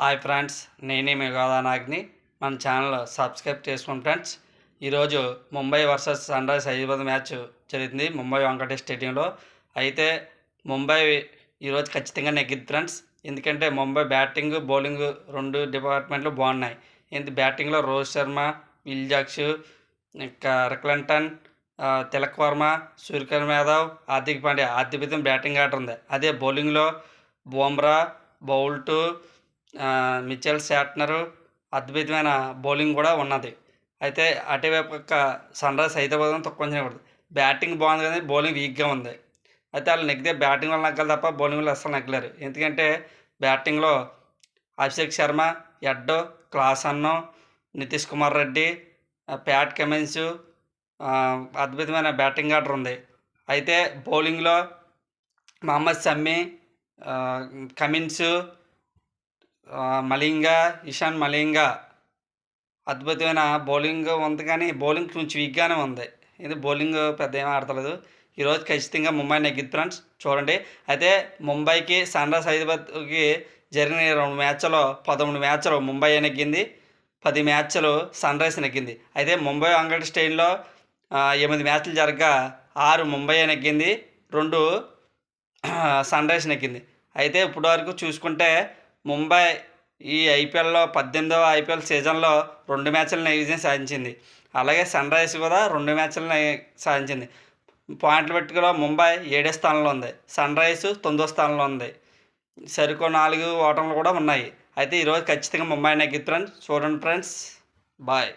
Hi friends, నేనే మీ గోదానాగ్ని. మన channel subscribe చేసుకోండి ఫ్రెండ్స్. ఈరోజు Mumbai versus Sunrisers Hyderabad match జరుగుతుంది ముంబై వాంకటే స్టేడియంలో. అయితే ముంబై ఈరోజు ఖచ్చితంగా నెగ్గిద్ది ఫ్రెండ్స్. ఎందుకంటే ముంబై బ్యాటింగ్ బౌలింగ్ రెండు డిపార్ట్మెంట్లు బాగున్నాయి. బ్యాటింగ్లో రోహిత్ శర్మ, విల్ జాక్స్, ఇంకా రిక్లంటన్, తిలక్ వర్మ, సూర్యకుమార్ యాదవ్, హార్దిక్ పాండ్యా అద్భుతం బ్యాటింగ్ ఆర్డర్ ఉంది. అదే బౌలింగ్లో బుమ్రా, బౌల్ట్, మిచెల్ శాట్నరు అద్భుతమైన బౌలింగ్ కూడా ఉన్నది. అయితే అటువైపు సన్ రైజ్ హైదరాబాద్ కొంచెం బ్యాటింగ్ బాగుంది కానీ బౌలింగ్ వీక్గా ఉంది. అయితే వాళ్ళు నెగ్గితే బ్యాటింగ్ వల్ల నెగ్గాలి తప్ప బౌలింగ్ వల్ల అస్సలు నెగ్గలేరు. ఎందుకంటే బ్యాటింగ్లో అభిషేక్ శర్మ, ఎడ్డో, క్లాసన్ను, నితీష్ కుమార్ రెడ్డి, ప్యాట్ కమిన్స్ అద్భుతమైన బ్యాటింగ్ ఆర్డర్ ఉంది. అయితే బౌలింగ్లో మహమ్మద్ షమి, కమిన్స్, మలింగా, ఇషాన్ మలింగా అద్భుతమైన బౌలింగ్ ఉంది కానీ బౌలింగ్ కొంచెం వీక్గానే ఉంది. ఇది బౌలింగ్ పెద్ద ఏమీ ఆడతలేదు. ఈరోజు ఖచ్చితంగా ముంబై నెగ్గిద్ది ఫ్రెండ్స్, చూడండి. అయితే ముంబైకి సన్ రైజ్ హైదరాబాద్కి జరిగిన 2 మ్యాచ్లో 13 మ్యాచ్లు ముంబై నెగ్గింది, 10 మ్యాచ్లు సన్ రైజ్ నెగ్గింది. అయితే ముంబై వాంకటే స్టేడియంలో 8 మ్యాచ్లు జరగగా 6 ముంబై నెగ్గింది, 2 సన్ రైజ్ నెగ్గింది. అయితే ఇప్పటి వరకు చూసుకుంటే ముంబై ఈ ఐపీఎల్లో 18వ ఐపీఎల్ సీజన్లో 2 మ్యాచ్లను విజయం సాధించింది. అలాగే సన్ రైజ్ కూడా 2 మ్యాచ్లను సాధించింది. పాయింట్ల పట్టికలో ముంబై 7వ స్థానంలో ఉంది, సన్ రైజ్ 9వ స్థానంలో ఉంది. సరికో 4 ఓటములు కూడా ఉన్నాయి. అయితే ఈరోజు ఖచ్చితంగా ముంబై నెగ్గిద్ది ఫ్రెండ్స్, చూడండి ఫ్రెండ్స్. బాయ్.